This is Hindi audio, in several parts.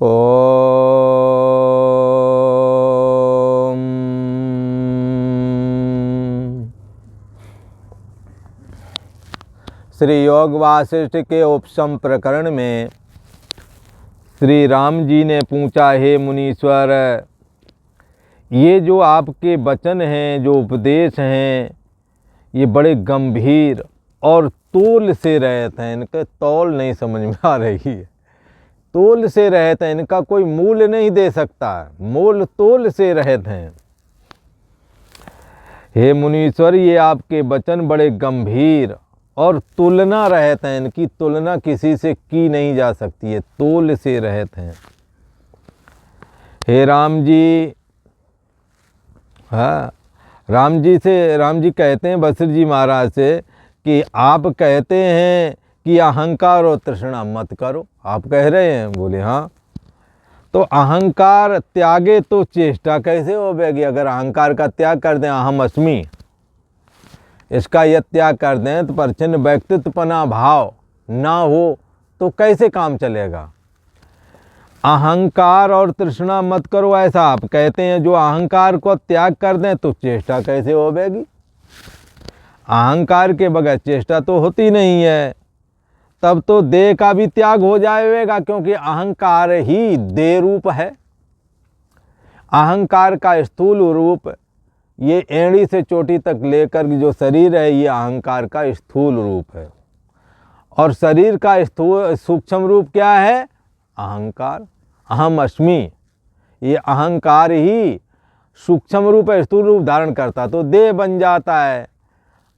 ओम। श्री योग वासिष्ठ के उपशम प्रकरण में श्री राम जी ने पूछा, हे मुनीश्वर, ये जो आपके वचन हैं, जो उपदेश हैं, ये बड़े गंभीर और तोल से रहते हैं। इनका तौल नहीं समझ में आ रही है। तोल से रहते हैं, इनका कोई मूल नहीं दे सकता। मोल तोल से रहते हैं। हे मुनीश्वर, ये आपके वचन बड़े गंभीर और तुलना रहते हैं। इनकी तुलना किसी से की नहीं जा सकती है। तोल से रहते हैं। हे राम जी, हाँ, राम जी कहते हैं वशिष्ठ जी महाराज से कि आप कहते हैं कि अहंकार और तृष्णा मत करो। आप कह रहे हैं? बोले हाँ। तो अहंकार त्यागे तो चेष्टा कैसे होगी? अगर अहंकार का त्याग कर दें, अहम अस्मि, इसका यह त्याग कर दें तो परिच्छिन्न व्यक्तित्वपना भाव ना हो तो कैसे काम चलेगा? अहंकार और तृष्णा मत करो, ऐसा आप कहते हैं। जो अहंकार को त्याग कर दें तो चेष्टा कैसे होगी? अहंकार के बगैर चेष्टा तो होती नहीं है। तब तो देह का भी त्याग हो जाएगा, क्योंकि अहंकार ही देह रूप है। अहंकार का स्थूल रूप, ये एड़ी से चोटी तक लेकर जो शरीर है, ये अहंकार का स्थूल रूप है। और शरीर का सूक्ष्म रूप क्या है? अहंकार। अहम अस्मि, ये अहंकार ही सूक्ष्म रूप है, स्थूल रूप धारण करता तो देह बन जाता है।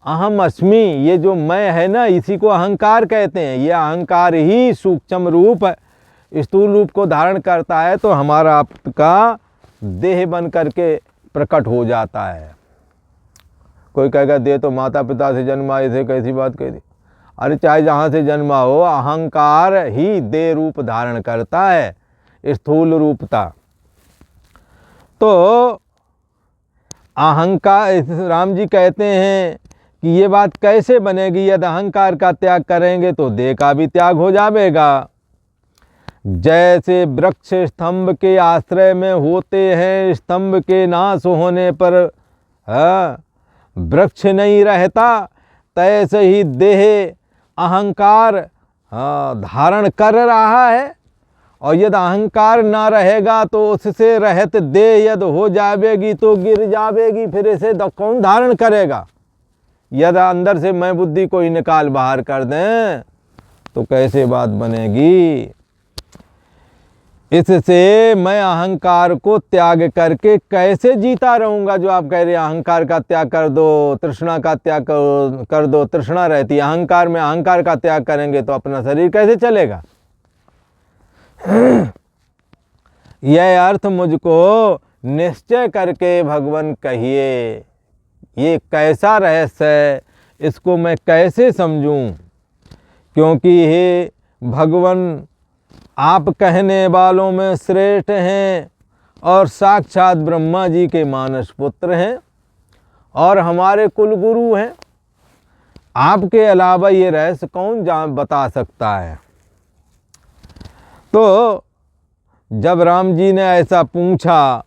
अहम अस्मि, ये जो मैं है ना, इसी को अहंकार कहते हैं। ये अहंकार ही सूक्ष्म रूप स्थूल रूप को धारण करता है, तो हमारा आपका देह बन करके प्रकट हो जाता है। कोई कहेगा देह तो माता पिता से जन्मा, इसे कैसी बात कह दी? अरे चाहे जहाँ से जन्मा हो, अहंकार ही देह रूप धारण करता है, स्थूल रूपता। तो अहंकार, राम जी कहते हैं कि ये बात कैसे बनेगी? यदि अहंकार का त्याग करेंगे तो देह का भी त्याग हो जाएगा। जैसे वृक्ष स्तंभ के आश्रय में होते हैं, स्तंभ के नाश होने पर वृक्ष नहीं रहता, तैसे ही देह अहंकार धारण कर रहा है। और यदि अहंकार ना रहेगा तो उससे रहत देह यदि हो जाएगी तो गिर जाएगी, फिर इसे कौन धारण करेगा? यदि अंदर से मैं बुद्धि को ही निकाल बाहर कर दें तो कैसे बात बनेगी? इससे मैं अहंकार को त्याग करके कैसे जीता रहूँगा? जो आप कह रहे हैं अहंकार का त्याग कर दो, तृष्णा का त्याग कर दो। तृष्णा रहती है अहंकार में, अहंकार का त्याग करेंगे तो अपना शरीर कैसे चलेगा? यह अर्थ मुझको निश्चय करके भगवान कहिए। ये कैसा रहस्य है, इसको मैं कैसे समझूं? क्योंकि हे भगवान, आप कहने वालों में श्रेष्ठ हैं और साक्षात ब्रह्मा जी के मानस पुत्र हैं और हमारे कुल गुरु हैं। आपके अलावा ये रहस्य कौन बता सकता है? तो जब राम जी ने ऐसा पूछा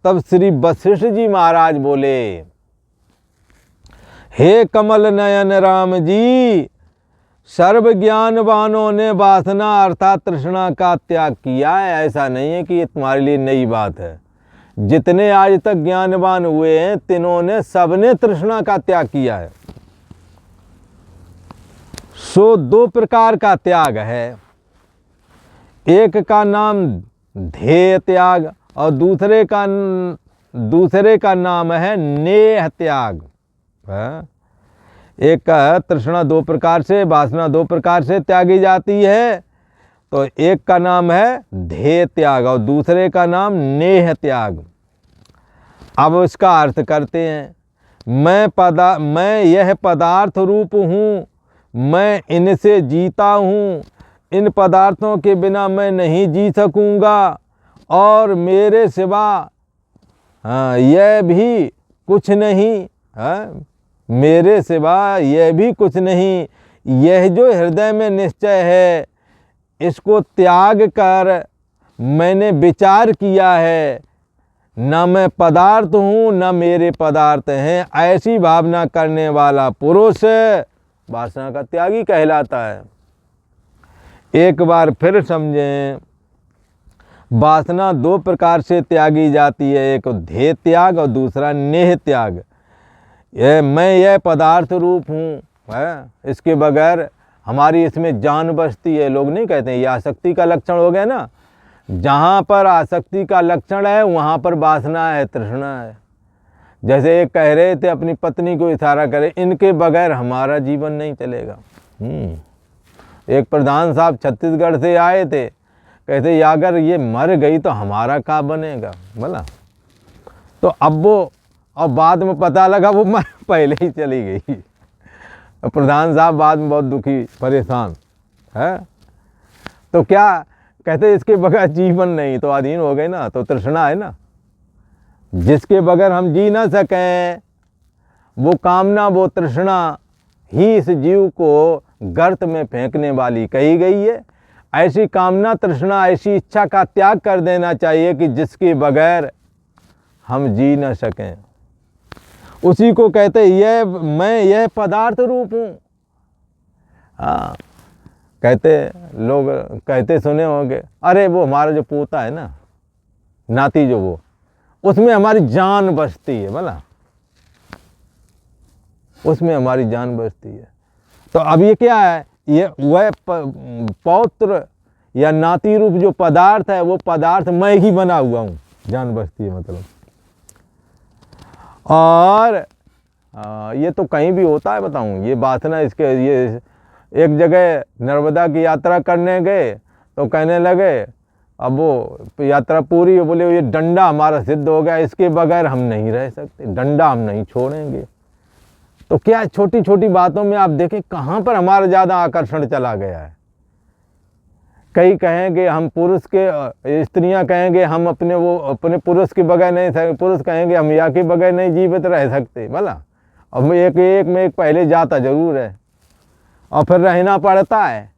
तब श्री वशिष्ठ जी महाराज बोले, हे कमल नयन राम जी, सर्व ज्ञानवानों ने वासना अर्थात तृष्णा का त्याग किया है। ऐसा नहीं है कि ये तुम्हारे लिए नई बात है। जितने आज तक ज्ञानवान हुए हैं, तिन्होंने सबने तृष्णा का त्याग किया है। सो दो प्रकार का त्याग है। एक का नाम ध्येय त्याग और दूसरे का नाम है नेह त्याग। एक का तृष्णा दो प्रकार से, वासना दो प्रकार से त्यागी जाती है। तो एक का नाम है ध्येय त्याग और दूसरे का नाम नेह त्याग। अब इसका अर्थ करते हैं। मैं यह पदार्थ रूप हूँ, मैं इनसे जीता हूँ, इन पदार्थों के बिना मैं नहीं जी सकूँगा और मेरे सिवा यह भी कुछ नहीं, मेरे सिवा यह भी कुछ नहीं। यह जो हृदय में निश्चय है, इसको त्याग कर मैंने विचार किया है, न मैं पदार्थ हूँ न मेरे पदार्थ हैं, ऐसी भावना करने वाला पुरुष वासना का त्यागी कहलाता है। एक बार फिर समझें, वासना दो प्रकार से त्यागी जाती है, एक ध्येय त्याग और दूसरा नेह त्याग। यह पदार्थ रूप हूँ, है, इसके बगैर हमारी इसमें जान बसती है। लोग नहीं कहते हैं, ये आसक्ति का लक्षण हो गया ना। जहाँ पर आसक्ति का लक्षण है वहाँ पर वासना है, तृष्णा है। जैसे एक कह रहे थे अपनी पत्नी को इशारा करे, इनके बगैर हमारा जीवन नहीं चलेगा। एक प्रधान साहब छत्तीसगढ़ से आए थे, कहते अगर ये मर गई तो हमारा क्या बनेगा बोला। तो अब वो, और बाद में पता लगा वो पहले ही चली गई। प्रधान साहब बाद में बहुत दुखी परेशान है। तो क्या कहते, इसके बगैर जीवन नहीं, तो अधीन हो गए ना, तो तृष्णा है ना। जिसके बगैर हम जी ना सकें, वो कामना, वो तृष्णा ही इस जीव को गर्त में फेंकने वाली कही गई है। ऐसी कामना, तृष्णा, ऐसी इच्छा का त्याग कर देना चाहिए कि जिसके बगैर हम जी न सकें। उसी को कहते यह पदार्थ रूप हूँ। हाँ, कहते लोग कहते सुने होंगे, अरे वो हमारा जो पोता है ना, नाती जो, वो उसमें हमारी जान बसती है बोला, उसमें हमारी जान बसती है। तो अब ये क्या है, ये वह पौत्र या नाती रूप जो पदार्थ है, वो पदार्थ मैं ही बना हुआ हूँ, जान बसती है मतलब। और ये तो कहीं भी होता है बताऊँ, ये वासना। इसके ये एक जगह नर्मदा की यात्रा करने गए तो कहने लगे, अब वो यात्रा पूरी हो, बोले ये डंडा हमारा सिद्ध हो गया, इसके बगैर हम नहीं रह सकते, डंडा हम नहीं छोड़ेंगे। तो क्या छोटी छोटी बातों में आप देखें कहाँ पर हमारा ज़्यादा आकर्षण चला गया है। कई कहेंगे हम पुरुष के, स्त्रियां कहेंगे हम अपने पुरुष के बगैर नहीं सकते, पुरुष कहेंगे हम या के बगैर नहीं जीवित रह सकते भला। अब एक में एक पहले जाता जरूर है और फिर रहना पड़ता है।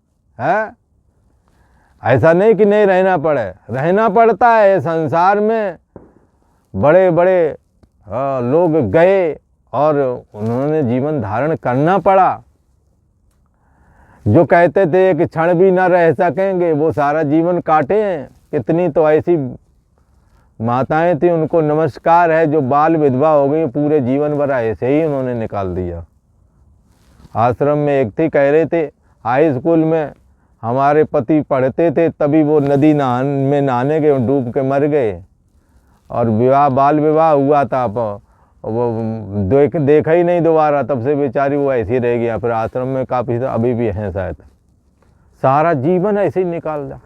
ऐसा नहीं कि नहीं रहना पड़े, रहना पड़ता है। संसार में बड़े बड़े लोग गए और उन्होंने जीवन धारण करना पड़ा। जो कहते थे कि क्षण भी न रह सकेंगे, वो सारा जीवन काटे हैं। कितनी तो ऐसी माताएं थी, उनको नमस्कार है, जो बाल विधवा हो गई, पूरे जीवन भर ऐसे ही उन्होंने निकाल दिया। आश्रम में एक थी, कह रहे थे हाई स्कूल में हमारे पति पढ़ते थे, तभी वो नदी में नहाने गए, डूब के मर गए। और बाल विवाह हुआ था, वो देखा ही नहीं दोबारा, तब से बेचारी वो ऐसी रह गया। फिर आश्रम में काफ़ी अभी भी हैं शायद। सारा जीवन ऐसे ही निकाल दिया,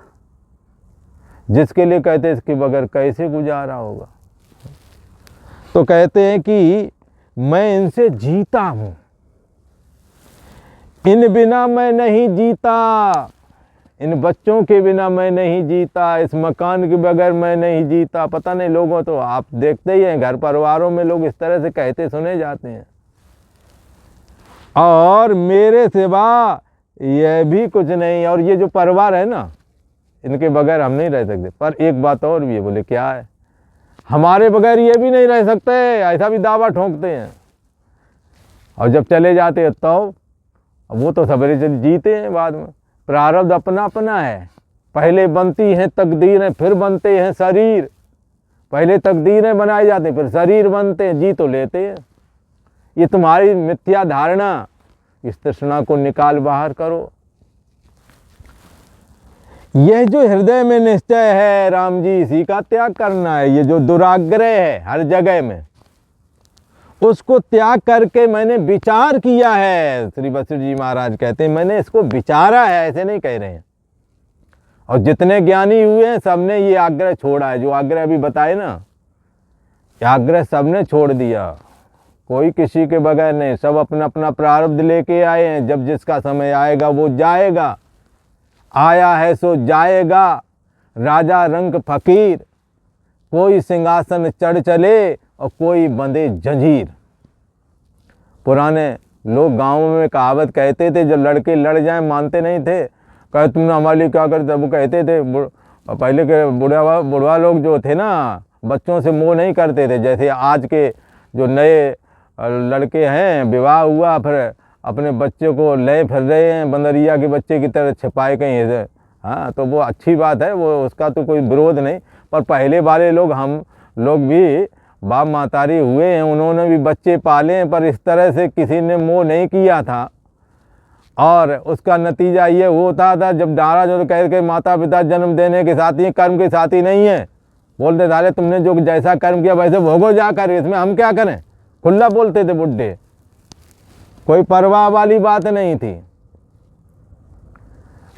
जिसके लिए कहते इसके बगैर कैसे गुजारा होगा। तो कहते हैं कि मैं इनसे जीता हूँ, इन बिना मैं नहीं जीता, इन बच्चों के बिना मैं नहीं जीता, इस मकान के बगैर मैं नहीं जीता। पता नहीं लोगों, तो आप देखते ही हैं घर परिवारों में लोग इस तरह से कहते सुने जाते हैं। और मेरे सिवा यह भी कुछ नहीं। और ये जो परिवार है ना, इनके बगैर हम नहीं रह सकते। पर एक बात और भी है, बोले क्या है, हमारे बगैर ये भी नहीं रह सकते, ऐसा भी दावा ठोंकते हैं। और जब चले जाते हैं तो वो तो सबरे चल जीते हैं बाद में। प्रारब्ध अपना अपना है। पहले बनती हैं तकदीरें, फिर बनते हैं शरीर। पहले तकदीरें बनाई जाती हैं, फिर शरीर बनते हैं, जी तो लेते हैं। ये तुम्हारी मिथ्या धारणा, इस तृष्णा को निकाल बाहर करो। यह जो हृदय में निश्चय है राम जी, इसी का त्याग करना है। ये जो दुराग्रह है हर जगह में, उसको त्याग करके मैंने विचार किया है। श्री वशिष्ठ जी महाराज कहते हैं मैंने इसको विचारा है, ऐसे नहीं कह रहे हैं। और जितने ज्ञानी हुए हैं सबने ये आग्रह छोड़ा है। जो आग्रह अभी बताए ना, ये आग्रह सबने छोड़ दिया, कोई किसी के बगैर नहीं। सब अपना अपना प्रारब्ध लेके आए हैं। जब जिसका समय आएगा वो जाएगा, आया है सो जाएगा। राजा रंग फकीर, कोई सिंहासन चढ़ चले और कोई बंधे जंजीर। पुराने लोग गाँव में कहावत कहते थे, जब लड़के लड़ जाएं मानते नहीं थे, कहे तुमने हमारे लिए क्या करते। वो कहते थे और पहले के बुढ़वा लोग जो थे ना, बच्चों से मोह नहीं करते थे। जैसे आज के जो नए लड़के हैं, विवाह हुआ फिर अपने बच्चे को ले फिर रहे हैं बंदरिया के बच्चे की तरह छिपाए कहीं से। हाँ, तो वो अच्छी बात है, वो उसका तो कोई विरोध नहीं। पर पहले वाले लोग, हम लोग भी बाप मातारी हुए हैं, उन्होंने भी बच्चे पाले हैं, पर इस तरह से किसी ने मोह नहीं किया था। और उसका नतीजा ये होता था, जब नाराज हो तो कह के माता पिता जन्म देने के साथी कर्म के साथी नहीं है। बोलते साले तुमने जो जैसा कर्म किया वैसे भोगो जाकर, इसमें हम क्या करें, खुला बोलते थे बुड्ढे। कोई परवाह वाली बात नहीं थी।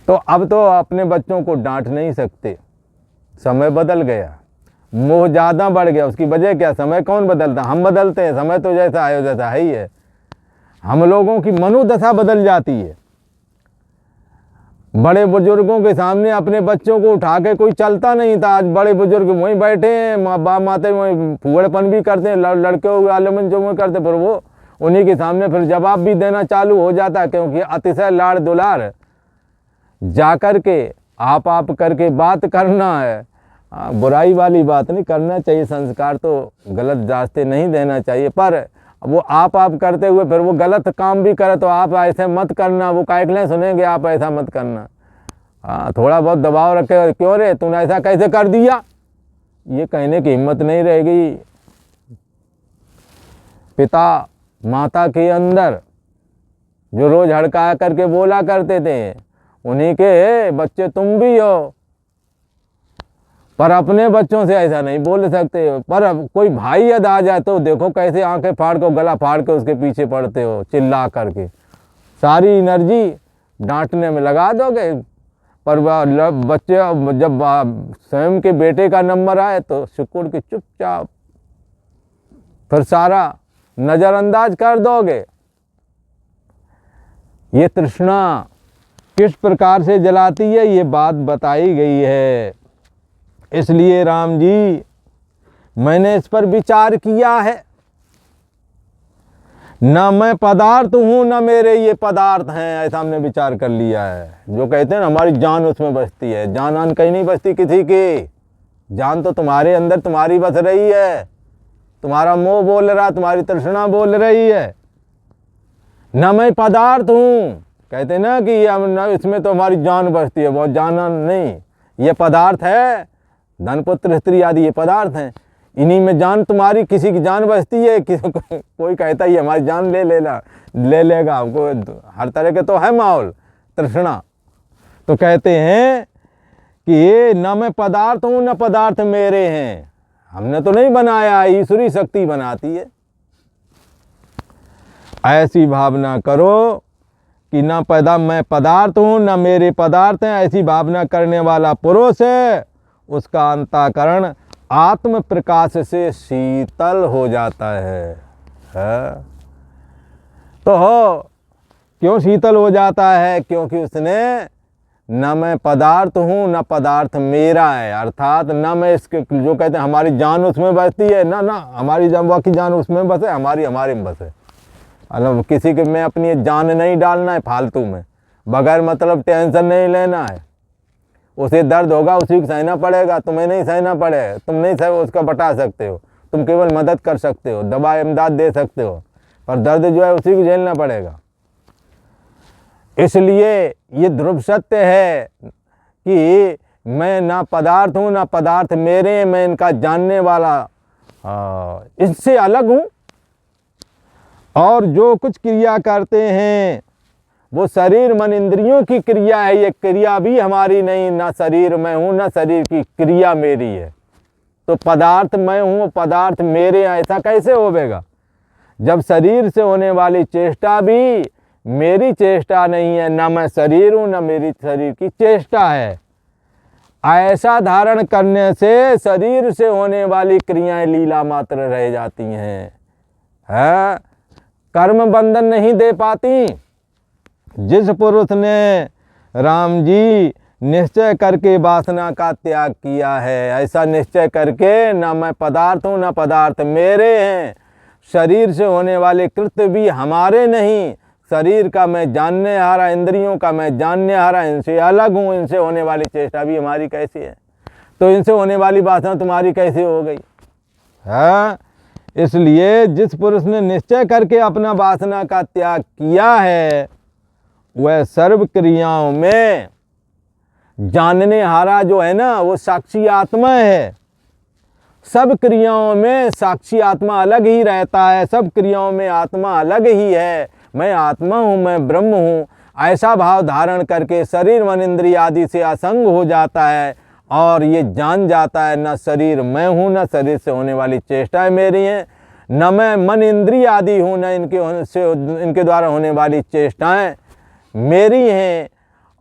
तो अब तो अपने बच्चों को डांट नहीं सकते, समय बदल गया, मोह ज़्यादा बढ़ गया। उसकी वजह क्या, समय कौन बदलता, हम बदलते हैं। समय तो जैसा है वैसा है ही है। हम लोगों की मनोदशा बदल जाती है। बड़े बुजुर्गों के सामने अपने बच्चों को उठा के कोई चलता नहीं था। आज बड़े बुजुर्ग वहीं बैठे हैं, बाप माते वहीं फूहड़पन भी करते हैं, लड़के आलमन जो करते, पर वो उन्हीं के सामने फिर जवाब भी देना चालू हो जाता है। क्योंकि अतिशय लाड़ दुलार जा कर के आप करके बात करना है। बुराई वाली बात नहीं करना चाहिए, संस्कार तो गलत रास्ते नहीं देना चाहिए। पर वो आप करते हुए फिर वो गलत काम भी करे तो आप ऐसे मत करना, वो कायकलें सुनेंगे, आप ऐसा मत करना। हाँ, थोड़ा बहुत दबाव रखे, क्यों रे तूने ऐसा कैसे कर दिया, ये कहने की हिम्मत नहीं रहेगी। पिता माता के अंदर जो रोज हड़का करके बोला करते थे, उन्हीं के बच्चे तुम भी हो। पर अपने बच्चों से ऐसा नहीं बोल सकते हो। पर अब कोई भाई यद आ जाए तो देखो कैसे आंखें फाड़ के, गला फाड़ के उसके पीछे पड़ते हो, चिल्ला करके सारी एनर्जी डांटने में लगा दोगे। पर बच्चे जब स्वयं के बेटे का नंबर आए तो सिकुड़ के चुपचाप फिर सारा नज़रअंदाज कर दोगे। ये तृष्णा किस प्रकार से जलाती है, ये बात बताई गई है। इसलिए राम जी, मैंने इस पर विचार किया है। न मैं पदार्थ हूं न मेरे ये पदार्थ हैं, ऐसा हमने विचार कर लिया है। जो कहते हैं ना हमारी जान उसमें बसती है, जान आन कहीं नहीं बसती किसी की। जान तो तुम्हारे अंदर तुम्हारी बस रही है, तुम्हारा मोह बोल रहा, तुम्हारी तृष्णा बोल रही है। न मैं पदार्थ हूं, कहते ना कि इसमें तो हमारी जान बसती है, बहुत जाना नहीं, ये पदार्थ है। धन पुत्र स्त्री आदि ये पदार्थ हैं, इन्हीं में जान तुम्हारी, किसी की जान बसती है। कोई कहता ही हमारी जान ले लेगा, हमको हर तरह के तो है माहौल तृष्णा। तो कहते हैं कि ये न मैं पदार्थ हूँ न पदार्थ मेरे हैं, हमने तो नहीं बनाया, ईश्वरी शक्ति बनाती है। ऐसी भावना करो कि न मैं पदार्थ हूँ न मेरे पदार्थ हैं। ऐसी भावना करने वाला पुरुष है, उसका अंतःकरण आत्म प्रकाश से शीतल हो जाता है। तो क्यों शीतल हो जाता है, क्योंकि उसने न मैं पदार्थ हूँ न पदार्थ मेरा है। अर्थात न मैं इसके, जो कहते हैं हमारी जान उसमें बसती है, ना हमारी बाकी जान उसमें बसे, हमारे में बसे। मतलब किसी के में अपनी जान नहीं डालना है फालतू में, बगैर मतलब टेंशन नहीं लेना है। उसे दर्द होगा उसी को सहना पड़ेगा, तुम्हें नहीं सहना पड़ेगा। तुम नहीं सह उसका बता सकते हो, तुम केवल मदद कर सकते हो, दवा इमदाद दे सकते हो, पर दर्द जो है उसी को झेलना पड़ेगा। इसलिए ये ध्रुव सत्य है कि मैं ना पदार्थ हूँ ना पदार्थ मेरे, मैं इनका जानने वाला इससे अलग हूँ। और जो कुछ क्रिया करते हैं वो शरीर मन इंद्रियों की क्रिया है, ये क्रिया भी हमारी नहीं। ना शरीर मैं हूँ ना शरीर की क्रिया मेरी है। तो पदार्थ मैं हूँ पदार्थ मेरे हैं, ऐसा कैसे होगा जब शरीर से होने वाली चेष्टा भी मेरी चेष्टा नहीं है। ना मैं शरीर हूँ ना मेरी शरीर की चेष्टा है। ऐसा धारण करने से शरीर से होने वाली क्रियाएं लीला मात्र रह जाती हैं, है कर्म बंधन नहीं दे पाती। जिस पुरुष ने राम जी निश्चय करके वासना का त्याग किया है, ऐसा निश्चय करके ना मैं पदार्थ हूँ ना पदार्थ मेरे हैं, शरीर से होने वाले कृत्य भी हमारे नहीं, शरीर का मैं जानने हारा, इंद्रियों का मैं जानने हारा, इनसे अलग हूँ, इनसे होने वाली चेष्टा भी हमारी कैसी है। तो इनसे होने वाली वासना तुम्हारी कैसे हो गई? हाँ, इसलिए जिस पुरुष ने निश्चय करके अपना वासना का त्याग किया है वह सर्व क्रियाओं में जानने हारा जो है ना, वो साक्षी आत्मा है। सब क्रियाओं में साक्षी आत्मा अलग ही रहता है, सब क्रियाओं में आत्मा अलग ही है। मैं आत्मा हूँ, मैं ब्रह्म हूँ, ऐसा भाव धारण करके शरीर मन इंद्रिय आदि से असंग हो जाता है और ये जान जाता है न शरीर मैं हूँ, न शरीर से होने वाली चेष्टाएं मेरी हैं, न मैं मन इंद्रिय आदि हूँ, न इनके द्वारा होने वाली चेष्टाएं मेरी हैं,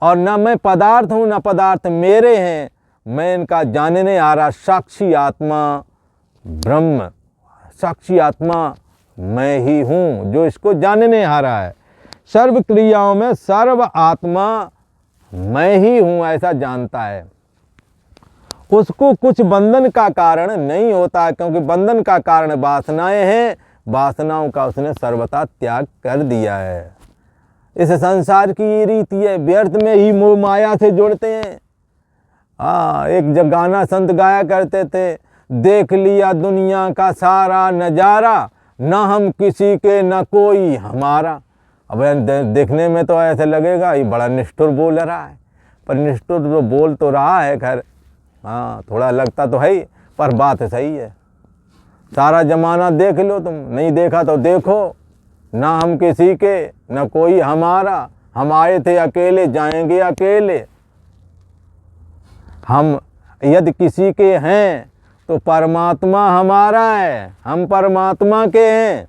और न मैं पदार्थ हूँ न पदार्थ मेरे हैं। मैं इनका जानने आ रहा साक्षी आत्मा ब्रह्म, साक्षी आत्मा मैं ही हूँ जो इसको जानने आ रहा है। सर्व क्रियाओं में सर्व आत्मा मैं ही हूँ ऐसा जानता है। उसको कुछ बंधन का कारण नहीं होता, क्योंकि बंधन का कारण वासनाएं हैं। वासनाओं का उसने सर्वथा त्याग कर दिया है। इस संसार की ये रीति है, व्यर्थ में ही मोह माया से जुड़ते हैं। एक जब गाना संत गाया करते थे, देख लिया दुनिया का सारा नजारा, न हम किसी के न कोई हमारा। अब देखने में तो ऐसे लगेगा ये बड़ा निष्ठुर बोल रहा है, पर निष्ठुर तो बोल तो रहा है, खैर हाँ थोड़ा लगता तो है ही, पर बात सही है। सारा जमाना देख लो तुम, नहीं देखा तो देखो, ना हम किसी के न कोई हमारा, हम आए थे अकेले जाएंगे अकेले। हम यदि किसी के हैं तो परमात्मा हमारा है, हम परमात्मा के हैं।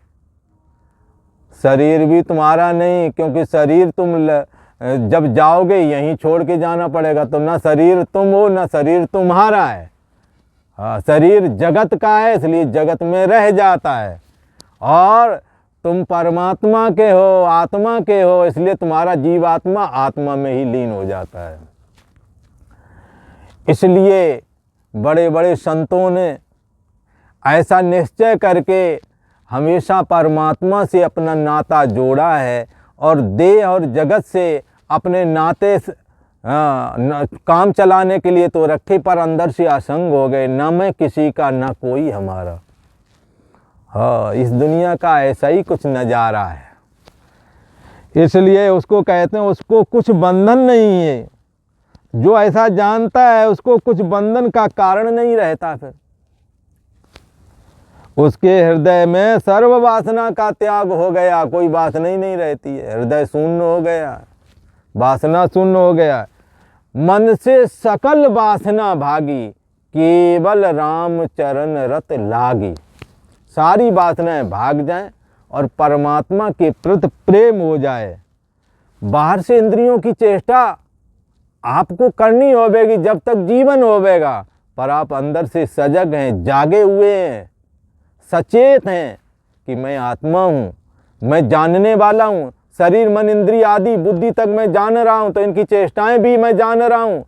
शरीर भी तुम्हारा नहीं, क्योंकि शरीर तुम जब जाओगे यहीं छोड़ के जाना पड़ेगा, तो ना शरीर तुम हो ना शरीर तुम्हारा है। हाँ, शरीर जगत का है इसलिए जगत में रह जाता है, और तुम परमात्मा के हो, आत्मा के हो, इसलिए तुम्हारा जीवात्मा आत्मा में ही लीन हो जाता है। इसलिए बड़े बड़े संतों ने ऐसा निश्चय करके हमेशा परमात्मा से अपना नाता जोड़ा है, और देह और जगत से अपने नाते काम चलाने के लिए तो रखे, पर अंदर से असंग हो गए। ना मैं किसी का ना कोई हमारा। हाँ, इस दुनिया का ऐसा ही कुछ नज़ारा है। इसलिए उसको कहते हैं, उसको कुछ बंधन नहीं है। जो ऐसा जानता है उसको कुछ बंधन का कारण नहीं रहता। फिर उसके हृदय में सर्व वासना का त्याग हो गया, कोई वासना ही नहीं रहती है। हृदय शून्य हो गया, वासना शून्य हो गया। मन से सकल वासना भागी, केवल राम चरण रत लागी। सारी वासनाएं भाग जाएं और परमात्मा के प्रति प्रेम हो जाए। बाहर से इंद्रियों की चेष्टा आपको करनी होगी जब तक जीवन होगा, पर आप अंदर से सजग हैं, जागे हुए हैं, सचेत हैं कि मैं आत्मा हूँ, मैं जानने वाला हूँ। शरीर मन इंद्रिय आदि बुद्धि तक मैं जान रहा हूँ, तो इनकी चेष्टाएं भी मैं जान रहा हूँ।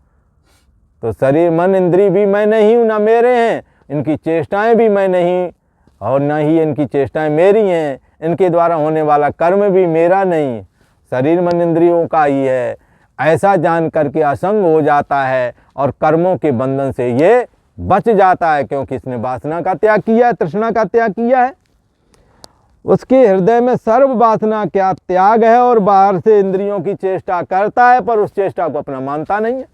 तो शरीर मन इंद्रिय भी मैं नहीं हूँ, ना मेरे हैं। इनकी चेष्टाएं भी मैं नहीं, और न ही इनकी चेष्टाएं मेरी हैं। इनके द्वारा होने वाला कर्म भी मेरा नहीं, शरीर मन इंद्रियों का ही है। ऐसा जान करके असंग हो जाता है और कर्मों के बंधन से ये बच जाता है, क्योंकि इसने वासना का त्याग किया है, तृष्णा का त्याग किया है। उसके हृदय में सर्व वासना क्या त्याग है, और बाहर से इंद्रियों की चेष्टा करता है, पर उस चेष्टा को अपना मानता नहीं है।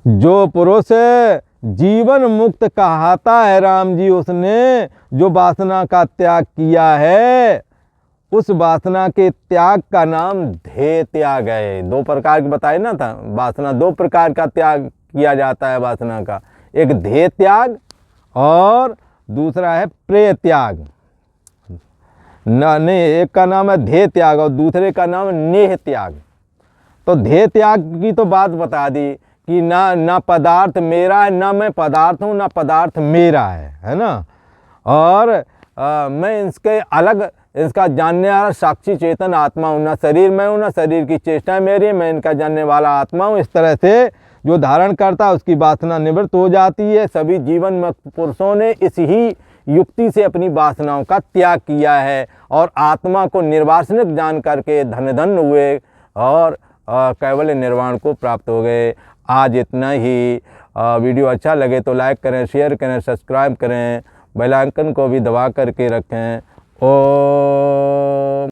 जो पुरुष जीवन मुक्त कहता है राम जी, उसने जो वासना का त्याग किया है, उस वासना के त्याग का नाम ध्येय त्याग है। दो प्रकार के बताए ना था, वासना दो प्रकार का त्याग किया जाता है वासना का, एक ध्येय त्याग और दूसरा है प्रेय त्याग। नहीं, एक का नाम है ध्येय त्याग और दूसरे का नाम है नेह त्याग। तो ध्येय त्याग की तो बात बता दी कि ना पदार्थ मेरा है, ना मैं पदार्थ हूँ, ना पदार्थ मेरा है ना। और मैं इसके अलग, इसका जानने वाला साक्षी चेतन आत्मा हूँ। ना शरीर मैं हूँ, ना शरीर की चेष्टाएं मेरी है, मैं इनका जानने वाला आत्मा हूँ। इस तरह से जो धारण करता है उसकी वासना निवृत्त हो जाती है। सभी जीवन में पुरुषों ने इस ही युक्ति से अपनी वासनाओं का त्याग किया है और आत्मा को निर्वासनिक जान करके धन हुए और कैवल्य निर्वाण को प्राप्त हो गए। आज इतना ही। वीडियो अच्छा लगे तो लाइक करें, शेयर करें, सब्सक्राइब करें, बेल आइकन को भी दबा करके रखें। ओ